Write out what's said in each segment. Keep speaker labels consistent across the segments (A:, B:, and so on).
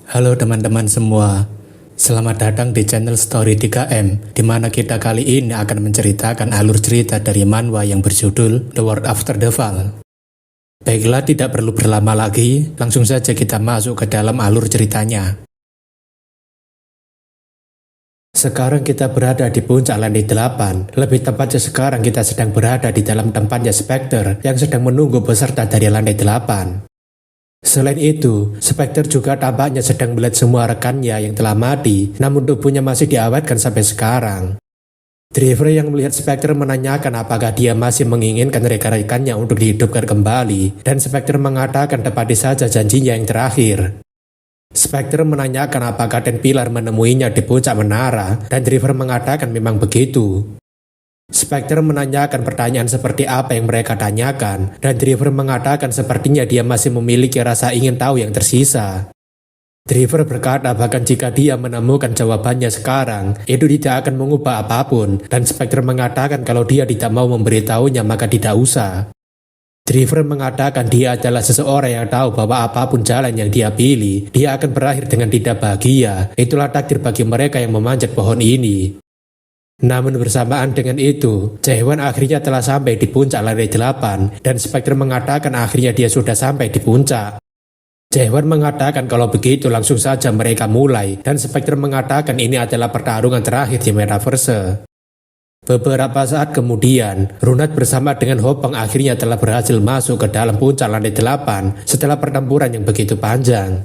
A: Halo teman-teman semua, selamat datang di channel Story 3M, di mana kita kali ini akan menceritakan alur cerita dari manhwa yang berjudul The World After the Fall. Baiklah, tidak perlu berlama lagi, langsung saja kita masuk ke dalam alur ceritanya. Sekarang kita berada di puncak lantai 8, lebih tepatnya sekarang kita sedang berada di dalam tempatnya Spectre yang sedang menunggu peserta dari lantai 8. Selain itu, Spectre juga tampaknya sedang melihat semua rekannya yang telah mati, namun tubuhnya masih diawetkan sampai sekarang. Driver yang melihat Spectre menanyakan apakah dia masih menginginkan rekan-rekannya untuk dihidupkan kembali, dan Spectre mengatakan tepati saja janjinya yang terakhir. Spectre menanyakan apakah Den Pilar menemuinya di puncak menara, dan Driver mengatakan memang begitu. Spectre menanyakan pertanyaan seperti apa yang mereka tanyakan, dan Driver mengatakan sepertinya dia masih memiliki rasa ingin tahu yang tersisa. Driver berkata bahkan jika dia menemukan jawabannya sekarang, itu tidak akan mengubah apapun, dan Spectre mengatakan kalau dia tidak mau memberitahunya maka tidak usah. Driver mengatakan dia adalah seseorang yang tahu bahwa apapun jalan yang dia pilih, dia akan berakhir dengan tidak bahagia. Itulah takdir bagi mereka yang memanjat pohon ini. Namun bersamaan dengan itu, Jae-hwan akhirnya telah sampai di puncak lantai 8 dan Spectre mengatakan akhirnya dia sudah sampai di puncak. Jae-hwan mengatakan kalau begitu langsung saja mereka mulai dan Spectre mengatakan ini adalah pertarungan terakhir di Metaverse. Beberapa saat kemudian, Runat bersama dengan Hopeng akhirnya telah berhasil masuk ke dalam puncak lantai 8 setelah pertempuran yang begitu panjang.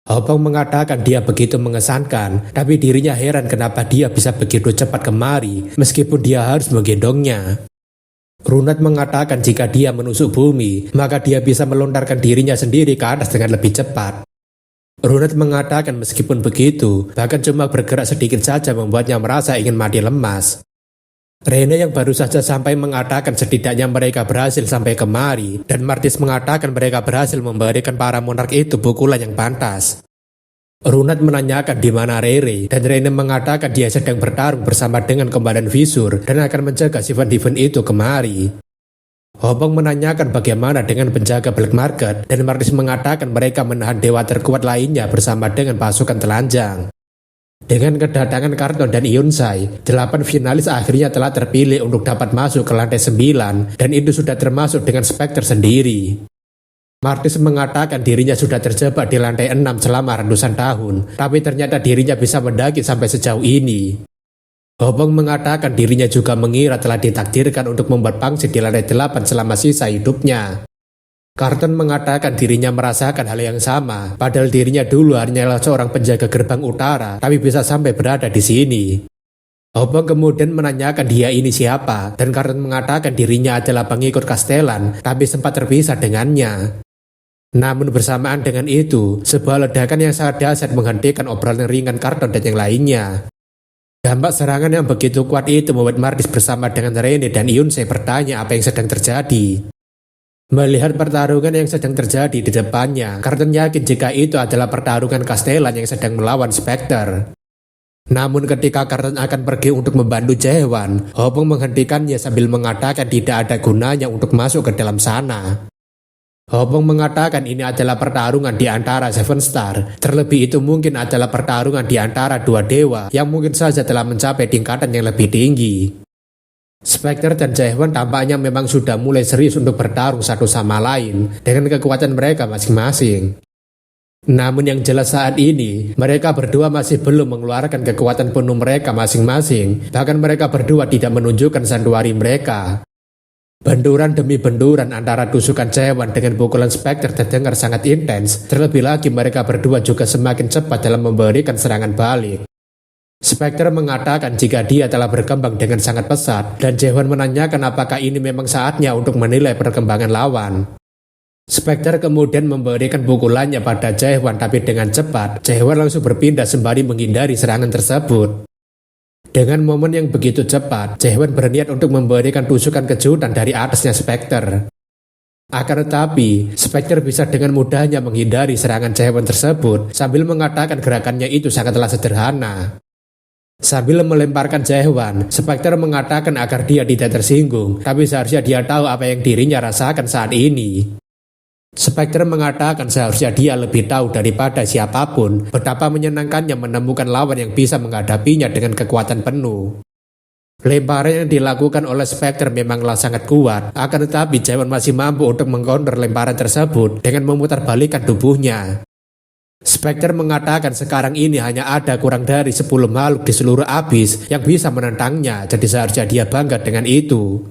A: Hopeng mengatakan dia begitu mengesankan, tapi dirinya heran kenapa dia bisa begitu cepat kemari, meskipun dia harus menggendongnya. Runat mengatakan jika dia menusuk bumi, maka dia bisa melontarkan dirinya sendiri ke atas dengan lebih cepat. Runat mengatakan meskipun begitu, bahkan cuma bergerak sedikit saja membuatnya merasa ingin mati lemas. Rene yang baru saja sampai mengatakan setidaknya mereka berhasil sampai kemari, dan Martis mengatakan mereka berhasil memberikan para monark itu pukulan yang pantas. Runat menanyakan di mana Rere, dan Rene mengatakan dia sedang bertarung bersama dengan Komandan Visur dan akan menjaga si Van Diven itu kemari. Hopeng menanyakan bagaimana dengan penjaga Black Market, dan Martis mengatakan mereka menahan dewa terkuat lainnya bersama dengan pasukan telanjang. Dengan kedatangan Karton dan Yonsai, 8 finalis akhirnya telah terpilih untuk dapat masuk ke lantai 9 dan itu sudah termasuk dengan Spectre sendiri. Martis mengatakan dirinya sudah terjebak di lantai 6 selama ratusan tahun, tapi ternyata dirinya bisa mendaki sampai sejauh ini. Hopeng mengatakan dirinya juga mengira telah ditakdirkan untuk membuat pangsit di lantai 8 selama sisa hidupnya. Karton mengatakan dirinya merasakan hal yang sama, padahal dirinya dulu hanyalah seorang penjaga gerbang utara, tapi bisa sampai berada di sini. Hopeng kemudian menanyakan dia ini siapa, dan Karton mengatakan dirinya adalah pengikut Castellan, tapi sempat terpisah dengannya. Namun bersamaan dengan itu, sebuah ledakan yang sangat dahsyat menghentikan obrolan ringan Karton dan yang lainnya. Dampak serangan yang begitu kuat itu membuat Martis bersama dengan Rene dan Yonsei bertanya apa yang sedang terjadi. Melihat pertarungan yang sedang terjadi di depannya, Karton yakin jika itu adalah pertarungan Castellan yang sedang melawan Spectre. Namun ketika Karton akan pergi untuk membantu Jae-hwan, Hopeng menghentikannya sambil mengatakan tidak ada gunanya untuk masuk ke dalam sana. Hopeng mengatakan ini adalah pertarungan di antara Seven Star, terlebih itu mungkin adalah pertarungan di antara dua dewa yang mungkin saja telah mencapai tingkatan yang lebih tinggi. Spectre dan Jae-hwan tampaknya memang sudah mulai serius untuk bertarung satu sama lain dengan kekuatan mereka masing-masing. Namun yang jelas saat ini, mereka berdua masih belum mengeluarkan kekuatan penuh mereka masing-masing, bahkan mereka berdua tidak menunjukkan santuari mereka. Benturan demi benturan antara tusukan Jae-hwan dengan pukulan Spectre terdengar sangat intens, terlebih lagi mereka berdua juga semakin cepat dalam memberikan serangan balik. Spectre mengatakan jika dia telah berkembang dengan sangat pesat dan Jae-hwan menanyakan apakah ini memang saatnya untuk menilai perkembangan lawan. Spectre kemudian memberikan pukulannya pada Jae-hwan tapi dengan cepat, Jae-hwan langsung berpindah sembari menghindari serangan tersebut. Dengan momen yang begitu cepat, Jae-hwan berniat untuk memberikan tusukan kejutan dari atasnya Spectre. Akan tetapi, Spectre bisa dengan mudahnya menghindari serangan Jae-hwan tersebut sambil mengatakan gerakannya itu sangatlah sederhana. Sambil melemparkan Jae-hwan, Spectre mengatakan agar dia tidak tersinggung, tapi seharusnya dia tahu apa yang dirinya rasakan saat ini. Spectre mengatakan seharusnya dia lebih tahu daripada siapapun betapa menyenangkannya menemukan lawan yang bisa menghadapinya dengan kekuatan penuh. Lemparan yang dilakukan oleh Spectre memanglah sangat kuat, akan tetapi Jaewon masih mampu untuk mengcounter lemparan tersebut dengan memutarbalikkan tubuhnya. Spectre mengatakan sekarang ini hanya ada kurang dari 10 makhluk di seluruh Abyss yang bisa menentangnya, jadi seharusnya dia bangga dengan itu.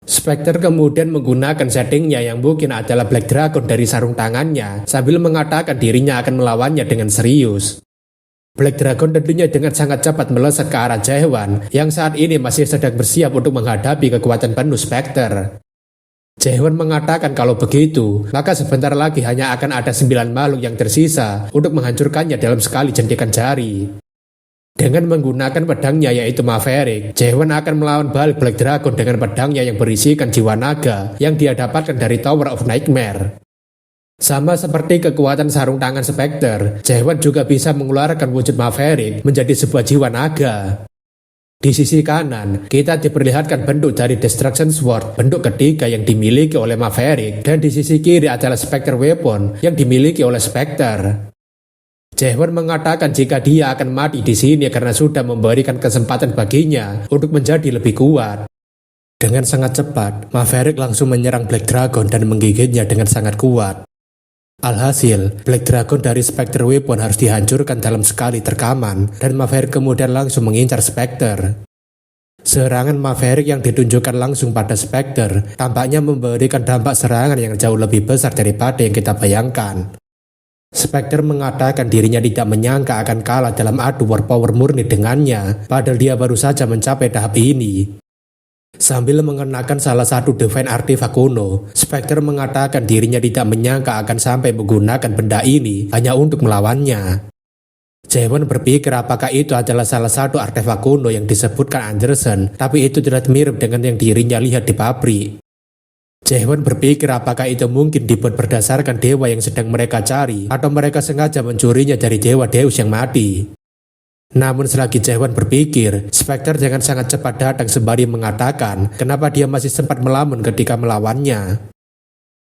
A: Spectre kemudian menggunakan settingnya yang mungkin adalah Black Dragon dari sarung tangannya sambil mengatakan dirinya akan melawannya dengan serius. Black Dragon tentunya dengan sangat cepat melesat ke arah Jaewon yang saat ini masih sedang bersiap untuk menghadapi kekuatan penuh Spectre. Jaewon mengatakan kalau begitu, maka sebentar lagi hanya akan ada 9 makhluk yang tersisa untuk menghancurkannya dalam sekali jentikan jari. Dengan menggunakan pedangnya yaitu Maverick, Jaewon akan melawan balik Black Dragon dengan pedangnya yang berisikan jiwa naga yang dia dapatkan dari Tower of Nightmare. Sama seperti kekuatan sarung tangan Spectre, Jaewon juga bisa mengeluarkan wujud Maverick menjadi sebuah jiwa naga. Di sisi kanan, kita diperlihatkan bentuk dari Destruction Sword, bentuk ketiga yang dimiliki oleh Maverick, dan di sisi kiri adalah Spectre Weapon yang dimiliki oleh Spectre. Jaewon mengatakan jika dia akan mati di sini karena sudah memberikan kesempatan baginya untuk menjadi lebih kuat. Dengan sangat cepat, Maverick langsung menyerang Black Dragon dan menggigitnya dengan sangat kuat. Alhasil, Black Dragon dari Spectre Weapon harus dihancurkan dalam sekali terkaman, dan Maverick kemudian langsung mengincar Spectre. Serangan Maverick yang ditunjukkan langsung pada Spectre tampaknya memberikan dampak serangan yang jauh lebih besar daripada yang kita bayangkan. Spectre mengatakan dirinya tidak menyangka akan kalah dalam adu war power murni dengannya, padahal dia baru saja mencapai tahap ini. Sambil mengenakan salah satu Divine Artifact kuno, Spectre mengatakan dirinya tidak menyangka akan sampai menggunakan benda ini hanya untuk melawannya. Jaewon berpikir apakah itu adalah salah satu artefak kuno yang disebutkan Anderson, tapi itu tidak mirip dengan yang dirinya lihat di pabrik. Jaewon berpikir apakah itu mungkin dibuat berdasarkan dewa yang sedang mereka cari, atau mereka sengaja mencurinya dari dewa Deus yang mati. Namun selagi Jaewon berpikir, Spectre dengan sangat cepat datang sembari mengatakan kenapa dia masih sempat melamun ketika melawannya.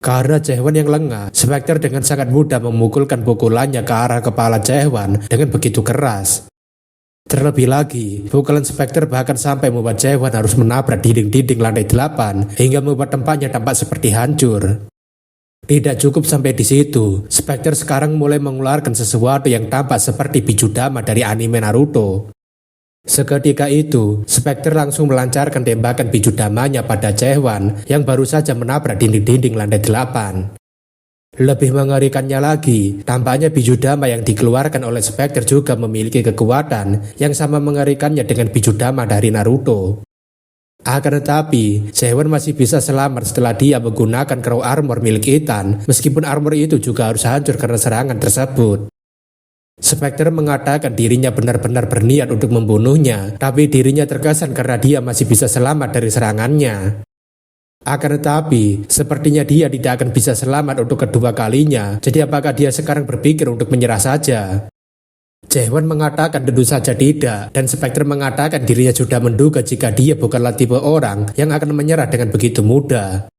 A: Karena Jaewon yang lengah, Spectre dengan sangat mudah memukulkan pukulannya ke arah kepala Jaewon dengan begitu keras. Terlebih lagi, pukulan Spectre bahkan sampai membuat Jaewon harus menabrak dinding-dinding lantai 8 hingga membuat tempatnya tampak seperti hancur. Tidak cukup sampai di situ, Spectre sekarang mulai mengeluarkan sesuatu yang tampak seperti Bijudama dari anime Naruto. Seketika itu, Spectre langsung melancarkan tembakan Bijudamanya pada Jaewon yang baru saja menabrak dinding-dinding lantai 8. Lebih mengerikannya lagi, tampaknya Bijudama yang dikeluarkan oleh Spectre juga memiliki kekuatan yang sama mengerikannya dengan Bijudama dari Naruto. Akan tetapi, Jaewon masih bisa selamat setelah dia menggunakan Crow Armor milik Ethan, meskipun armor itu juga harus hancur karena serangan tersebut. Spectre mengatakan dirinya benar-benar berniat untuk membunuhnya, tapi dirinya terkesan karena dia masih bisa selamat dari serangannya. Akan tetapi, sepertinya dia tidak akan bisa selamat untuk kedua kalinya, jadi apakah dia sekarang berpikir untuk menyerah saja? Jaewon mengatakan tentu saja tidak, dan Spectre mengatakan dirinya sudah menduga jika dia bukanlah tipe orang yang akan menyerah dengan begitu mudah.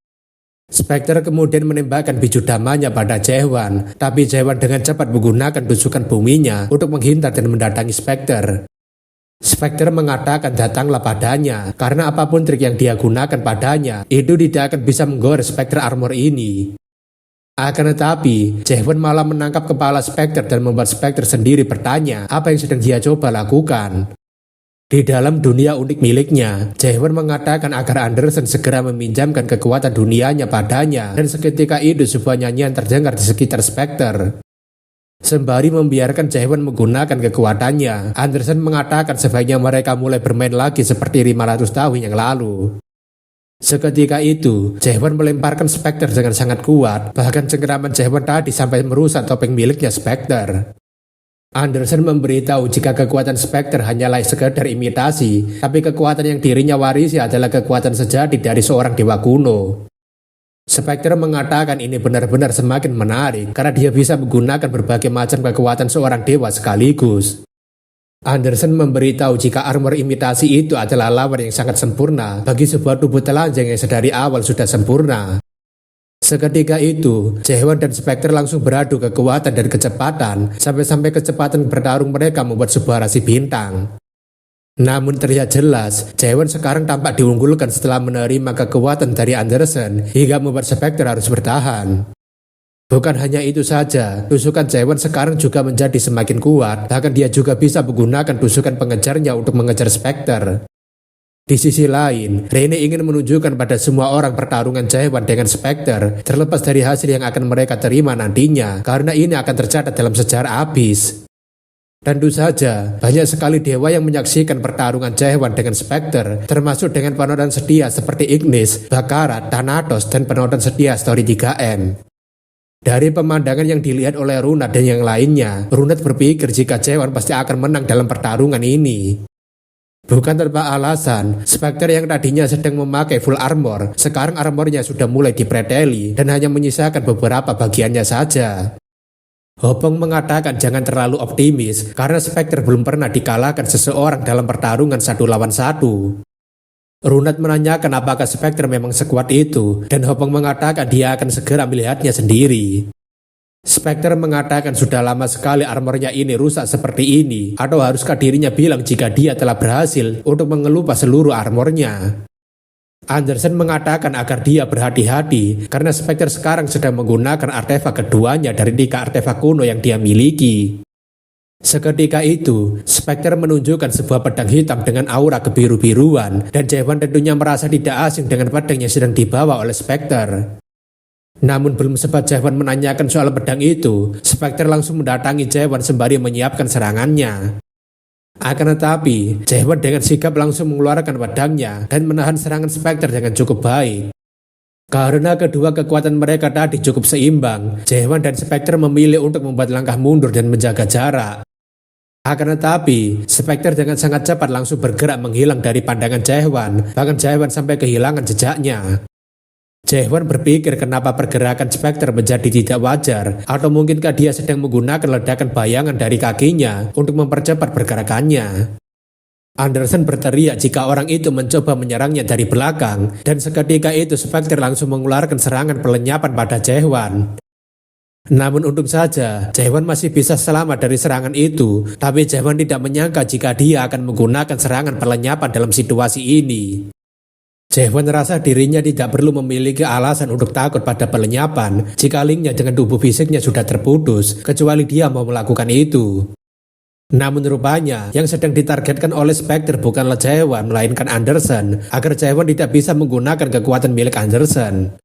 A: Spectre kemudian menembakkan Bijudamanya pada Jaewon, tapi Jaewon dengan cepat menggunakan tusukan buminya untuk menghindar dan mendatangi Spectre. Spectre mengatakan datanglah padanya, karena apapun trik yang dia gunakan padanya, itu tidak akan bisa menggores Spectre Armor ini. Akan tetapi, Jaewon malah menangkap kepala Spectre dan membuat Spectre sendiri bertanya apa yang sedang dia coba lakukan. Di dalam dunia unik miliknya, Jaewon mengatakan agar Anderson segera meminjamkan kekuatan dunianya padanya, dan seketika itu sebuah nyanyian terdengar di sekitar Spectre. Sembari membiarkan Jaewon menggunakan kekuatannya, Anderson mengatakan sebaiknya mereka mulai bermain lagi seperti 500 tahun yang lalu. Seketika itu, Jaewon melemparkan Spectre dengan sangat kuat, bahkan cengkeraman Jaewon tadi sampai merusak topeng miliknya Spectre. Anderson memberitahu jika kekuatan Spectre hanyalah sekedar imitasi, tapi kekuatan yang dirinya warisi adalah kekuatan sejati dari seorang dewa kuno. Spectre mengatakan ini benar-benar semakin menarik, karena dia bisa menggunakan berbagai macam kekuatan seorang dewa sekaligus. Anderson memberitahu jika armor imitasi itu adalah lawan yang sangat sempurna bagi sebuah tubuh telanjang yang sedari awal sudah sempurna. Seketika itu, Jaewoon dan Spectre langsung beradu kekuatan dan kecepatan, sampai-sampai kecepatan bertarung mereka membuat sebuah rasi bintang. Namun terlihat jelas, Jaewoon sekarang tampak diunggulkan setelah menerima kekuatan dari Anderson, hingga membuat Spectre harus bertahan. Bukan hanya itu saja, tusukan Jaewoon sekarang juga menjadi semakin kuat, bahkan dia juga bisa menggunakan tusukan pengejarnya untuk mengejar Spectre. Di sisi lain, Reine ingin menunjukkan pada semua orang pertarungan Jaewoon dengan Spectre, terlepas dari hasil yang akan mereka terima nantinya, karena ini akan tercatat dalam sejarah Abyss. Tentu saja, banyak sekali dewa yang menyaksikan pertarungan Jaewoon dengan Spectre, termasuk dengan penonton setia seperti Ignis, Bakarat, Thanatos, dan penonton setia Story 3M. Dari pemandangan yang dilihat oleh Runat dan yang lainnya, Runat berpikir jika Jaewoon pasti akan menang dalam pertarungan ini. Bukan tanpa alasan, Spectre yang tadinya sedang memakai full armor, sekarang armornya sudah mulai dipreteli dan hanya menyisakan beberapa bagiannya saja. Hopong mengatakan jangan terlalu optimis, karena Spectre belum pernah dikalahkan seseorang dalam pertarungan 1 lawan 1. Runat menanyakan apakah Spectre memang sekuat itu, dan Hopong mengatakan dia akan segera melihatnya sendiri. Spectre mengatakan sudah lama sekali armornya ini rusak seperti ini, atau haruskah dirinya bilang jika dia telah berhasil untuk mengelupas seluruh armornya. Anderson mengatakan agar dia berhati-hati karena Spectre sekarang sedang menggunakan artefak keduanya dari 3 artefak kuno yang dia miliki. Seketika itu, Spectre menunjukkan sebuah pedang hitam dengan aura kebiru-biruan, dan Jaewoon tentunya merasa tidak asing dengan pedang yang sedang dibawa oleh Spectre. Namun belum sempat Jaewoon menanyakan soal pedang itu, Spectre langsung mendatangi Jaewoon sembari menyiapkan serangannya. Akan tetapi, Jaewoon dengan sigap langsung mengeluarkan pedangnya dan menahan serangan Spectre dengan cukup baik. Karena kedua kekuatan mereka tadi cukup seimbang, Jaewoon dan Spectre memilih untuk membuat langkah mundur dan menjaga jarak. Akan tetapi, Spectre dengan sangat cepat langsung bergerak menghilang dari pandangan Jaewoon, bahkan Jaewoon sampai kehilangan jejaknya. Jaewoon berpikir kenapa pergerakan Spectre menjadi tidak wajar, atau mungkinkah dia sedang menggunakan ledakan bayangan dari kakinya untuk mempercepat pergerakannya. Anderson berteriak jika orang itu mencoba menyerangnya dari belakang, dan seketika itu Spectre langsung mengeluarkan serangan pelenyapan pada Jaewoon. Namun untung saja, Jaewoon masih bisa selamat dari serangan itu, tapi Jaewoon tidak menyangka jika dia akan menggunakan serangan pelenyapan dalam situasi ini. Jaewoon merasa dirinya tidak perlu memiliki alasan untuk takut pada pelenyapan jika linknya dengan tubuh fisiknya sudah terputus, kecuali dia mau melakukan itu. Namun rupanya, yang sedang ditargetkan oleh Spectre bukanlah Jaewoon, melainkan Anderson, agar Jaewoon tidak bisa menggunakan kekuatan milik Anderson.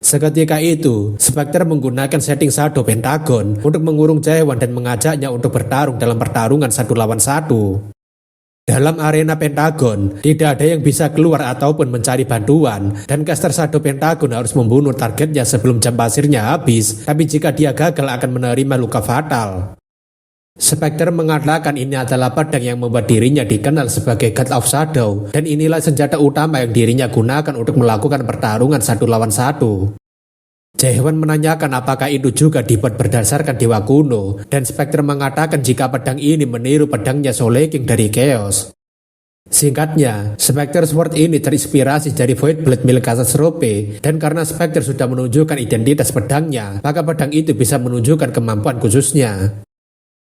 A: Seketika itu, Spectre menggunakan setting Shadow Pentagon untuk mengurung Jaewoon dan mengajaknya untuk bertarung dalam pertarungan 1 lawan 1. Dalam arena Pentagon, tidak ada yang bisa keluar ataupun mencari bantuan, dan caster Shadow Pentagon harus membunuh targetnya sebelum jam pasirnya habis, tapi jika dia gagal akan menerima luka fatal. Spectre mengatakan ini adalah pedang yang membuat dirinya dikenal sebagai God of Shadow, dan inilah senjata utama yang dirinya gunakan untuk melakukan pertarungan 1 lawan 1. Jaewoon menanyakan apakah itu juga dibuat berdasarkan dewa kuno, dan Spectre mengatakan jika pedang ini meniru pedangnya Soul King dari Chaos. Singkatnya, Spectre Sword ini terinspirasi dari Void Blade milik Catastrophe, dan karena Spectre sudah menunjukkan identitas pedangnya, maka pedang itu bisa menunjukkan kemampuan khususnya.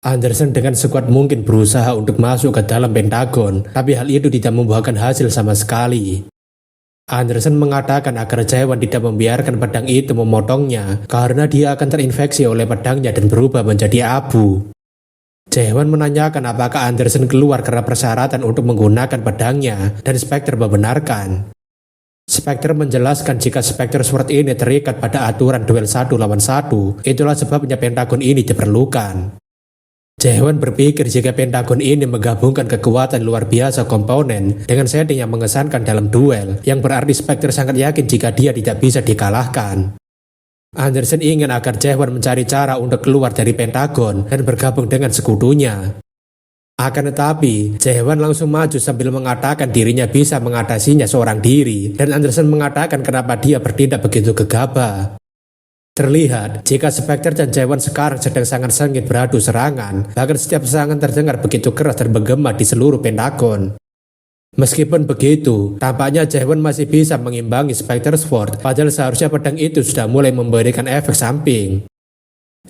A: Anderson dengan sekuat mungkin berusaha untuk masuk ke dalam Pentagon, tapi hal itu tidak membuahkan hasil sama sekali. Anderson mengatakan agar Jaewoon tidak membiarkan pedang itu memotongnya karena dia akan terinfeksi oleh pedangnya dan berubah menjadi abu. Jaewoon menanyakan apakah Anderson keluar karena persyaratan untuk menggunakan pedangnya, dan Spectre membenarkan. Spectre menjelaskan jika Spectre Sword ini terikat pada aturan duel 1 lawan 1, itulah sebabnya Pentagon ini diperlukan. Jaewoon berpikir jika Pentagon ini menggabungkan kekuatan luar biasa komponen dengan setting yang mengesankan dalam duel, yang berarti Spectre sangat yakin jika dia tidak bisa dikalahkan. Anderson ingin agar Jaewoon mencari cara untuk keluar dari Pentagon dan bergabung dengan sekutunya. Akan tetapi, Jaewoon langsung maju sambil mengatakan dirinya bisa mengatasinya seorang diri, dan Anderson mengatakan kenapa dia bertindak begitu gegabah. Terlihat jika Spectre dan Jaewoon sekarang sedang sangat sengit beradu serangan, bahkan setiap serangan terdengar begitu keras dan menggema di seluruh Pentagon. Meskipun begitu, tampaknya Jaewon masih bisa mengimbangi Spectre Sword, padahal seharusnya pedang itu sudah mulai memberikan efek samping.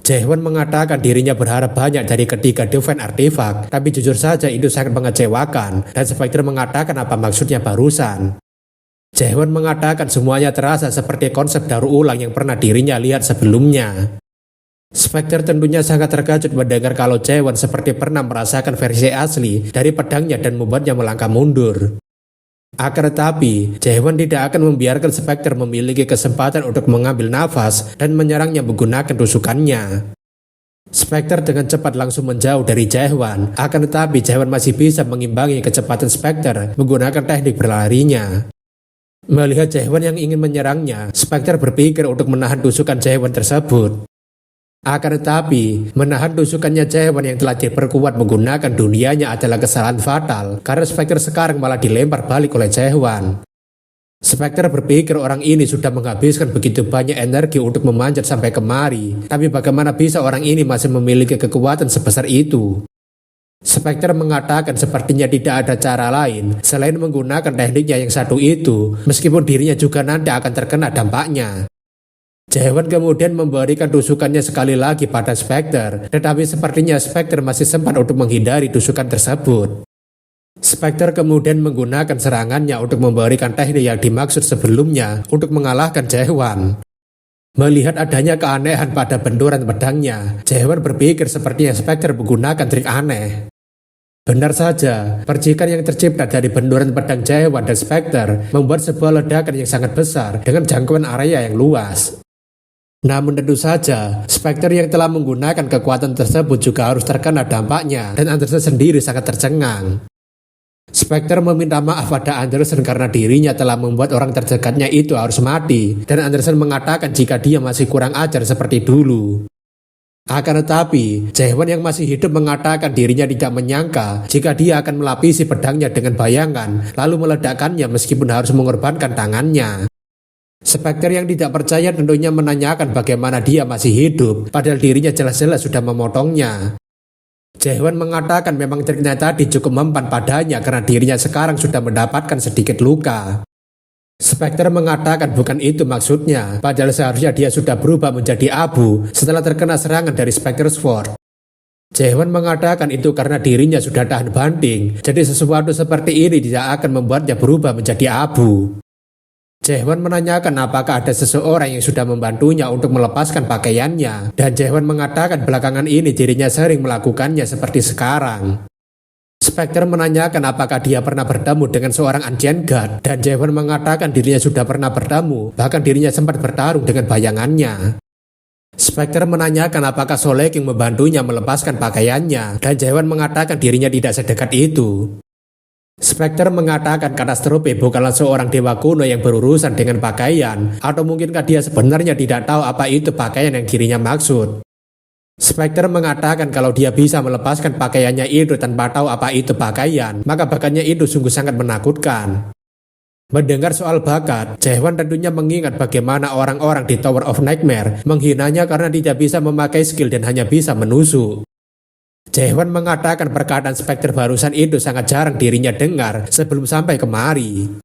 A: Jaewon mengatakan dirinya berharap banyak dari ketiga Divine Artifact, tapi jujur saja itu sangat mengecewakan, dan Spectre mengatakan apa maksudnya barusan. Jaewon mengatakan semuanya terasa seperti konsep daur ulang yang pernah dirinya lihat sebelumnya. Spectre tentunya sangat terkejut mendengar kalau Jaewon seperti pernah merasakan versi asli dari pedangnya dan membuatnya melangkah mundur. Akan tetapi, Jaewon tidak akan membiarkan Spectre memiliki kesempatan untuk mengambil nafas dan menyerangnya menggunakan tusukannya. Spectre dengan cepat langsung menjauh dari Jaewon, akan tetapi Jaewon masih bisa mengimbangi kecepatan Spectre menggunakan teknik berlarinya. Melihat Jaewon yang ingin menyerangnya, Spectre berpikir untuk menahan tusukan Jaewon tersebut. Akan tetapi, menahan tusukannya Jaewon yang telah diperkuat menggunakan dunianya adalah kesalahan fatal karena Spectre sekarang malah dilempar balik oleh Jaewon. Spectre berpikir orang ini sudah menghabiskan begitu banyak energi untuk memanjat sampai kemari, tapi bagaimana bisa orang ini masih memiliki kekuatan sebesar itu? Spectre mengatakan sepertinya tidak ada cara lain selain menggunakan tekniknya yang satu itu, meskipun dirinya juga nanti akan terkena dampaknya. Jaewon kemudian memberikan tusukannya sekali lagi pada Spectre, tetapi sepertinya Spectre masih sempat untuk menghindari tusukan tersebut. Spectre kemudian menggunakan serangannya untuk memberikan teknik yang dimaksud sebelumnya untuk mengalahkan Jaewon. Melihat adanya keanehan pada benturan pedangnya, Jaewon berpikir sepertinya Spectre menggunakan trik aneh. Benar saja, percikan yang tercipta dari benturan pedang Jaewon dan Spectre membuat sebuah ledakan yang sangat besar dengan jangkauan area yang luas. Namun tentu saja, Spectre yang telah menggunakan kekuatan tersebut juga harus terkena dampaknya dan Anderson sendiri sangat tercengang. Spectre meminta maaf pada Anderson karena dirinya telah membuat orang terdekatnya itu harus mati dan Anderson mengatakan jika dia masih kurang ajar seperti dulu. Akan tetapi, Jaewon yang masih hidup mengatakan dirinya tidak menyangka jika dia akan melapisi pedangnya dengan bayangan lalu meledakkannya meskipun harus mengorbankan tangannya. Spectre yang tidak percaya tentunya menanyakan bagaimana dia masih hidup, padahal dirinya jelas-jelas sudah memotongnya. Jaewon mengatakan memang triknya tadi cukup mempan padanya karena dirinya sekarang sudah mendapatkan sedikit luka. Spectre mengatakan bukan itu maksudnya, padahal seharusnya dia sudah berubah menjadi abu setelah terkena serangan dari Spectre Sword. Jaewon mengatakan itu karena dirinya sudah tahan banting, jadi sesuatu seperti ini tidak akan membuatnya berubah menjadi abu. Jaewon menanyakan apakah ada seseorang yang sudah membantunya untuk melepaskan pakaiannya, dan Jaewon mengatakan belakangan ini dirinya sering melakukannya seperti sekarang. Spectre menanyakan apakah dia pernah bertemu dengan seorang Ancient God, dan Jaewon mengatakan dirinya sudah pernah bertemu, bahkan dirinya sempat bertarung dengan bayangannya. Spectre menanyakan apakah Soleking membantunya melepaskan pakaiannya, dan Jaewon mengatakan dirinya tidak sedekat itu. Spectre mengatakan katastrofe bukanlah seorang dewa kuno yang berurusan dengan pakaian, atau mungkinkah dia sebenarnya tidak tahu apa itu pakaian yang dirinya maksud. Spectre mengatakan kalau dia bisa melepaskan pakaiannya itu tanpa tahu apa itu pakaian, maka bakatnya itu sungguh sangat menakutkan. Mendengar soal bakat, Jaewon tentunya mengingat bagaimana orang-orang di Tower of Nightmare menghinanya karena tidak bisa memakai skill dan hanya bisa menusuk. Jaewon mengatakan perkataan Spectre barusan itu sangat jarang dirinya dengar sebelum sampai kemari.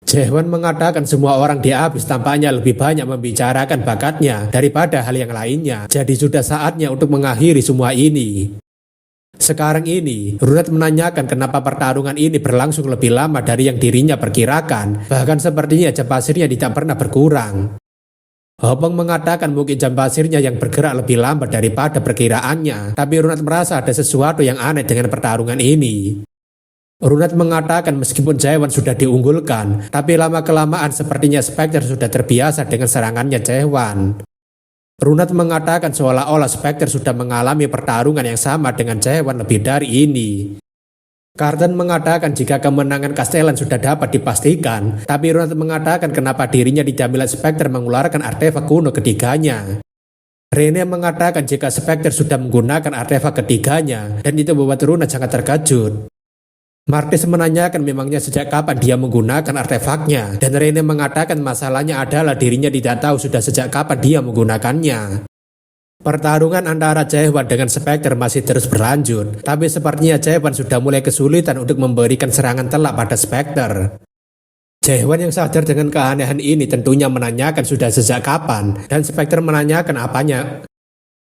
A: Jaewon mengatakan semua orang di Abyss tampaknya lebih banyak membicarakan bakatnya daripada hal yang lainnya, jadi sudah saatnya untuk mengakhiri semua ini. Sekarang ini, Runat menanyakan kenapa pertarungan ini berlangsung lebih lama dari yang dirinya perkirakan, bahkan sepertinya jam pasirnya tidak pernah berkurang. Hopong mengatakan mungkin jam pasirnya yang bergerak lebih lambat daripada perkiraannya, tapi Runat merasa ada sesuatu yang aneh dengan pertarungan ini. Runat mengatakan meskipun Jaewon sudah diunggulkan, tapi lama-kelamaan sepertinya Spectre sudah terbiasa dengan serangannya Jaewon. Runat mengatakan seolah-olah Spectre sudah mengalami pertarungan yang sama dengan Jaewon lebih dari ini. Carton mengatakan jika kemenangan Castellan sudah dapat dipastikan, tapi Runat mengatakan kenapa dirinya tidak melihat Spectre mengeluarkan artefak kuno ketiganya. Rene mengatakan jika Spectre sudah menggunakan artefak ketiganya, dan itu membuat Runat sangat terkejut. Martis menanyakan memangnya sejak kapan dia menggunakan artefaknya, dan Rene mengatakan masalahnya adalah dirinya tidak tahu sudah sejak kapan dia menggunakannya. Pertarungan antara Jaehwan dengan Spectre masih terus berlanjut, tapi sepertinya Jaehwan sudah mulai kesulitan untuk memberikan serangan telak pada Spectre. Jaehwan yang sadar dengan keanehan ini tentunya menanyakan sudah sejak kapan, dan Spectre menanyakan apanya.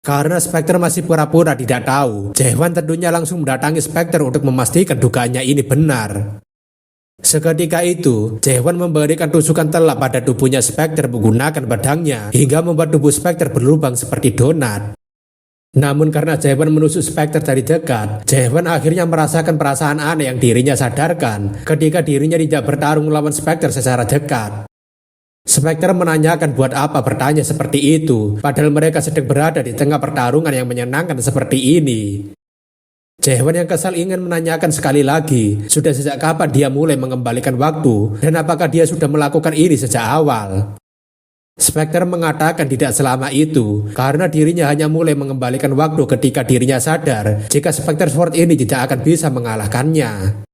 A: Karena Spectre masih pura-pura tidak tahu, Jaehwan tentunya langsung mendatangi Spectre untuk memastikan dugaannya ini benar. Seketika itu, Jaehwan memberikan tusukan telak pada tubuhnya Spectre menggunakan pedangnya hingga membuat tubuh Spectre berlubang seperti donat. Namun karena Jaehwan menusuk Spectre dari dekat, Jaehwan akhirnya merasakan perasaan aneh yang dirinya sadarkan ketika dirinya tidak bertarung melawan Spectre secara dekat. Spectre menanyakan buat apa bertanya seperti itu, padahal mereka sedang berada di tengah pertarungan yang menyenangkan seperti ini. Jaehwan yang kesal ingin menanyakan sekali lagi, sudah sejak kapan dia mulai mengembalikan waktu, dan apakah dia sudah melakukan ini sejak awal. Spectre mengatakan tidak selama itu, karena dirinya hanya mulai mengembalikan waktu ketika dirinya sadar jika Spectre Sword ini tidak akan bisa mengalahkannya.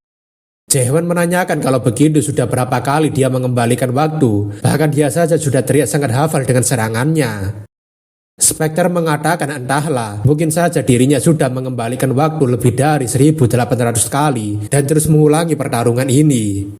A: Jaehwan menanyakan kalau begitu sudah berapa kali dia mengembalikan waktu, bahkan dia saja sudah terlihat sangat hafal dengan serangannya. Spectre mengatakan entahlah, mungkin saja dirinya sudah mengembalikan waktu lebih dari 1800 kali dan terus mengulangi pertarungan ini.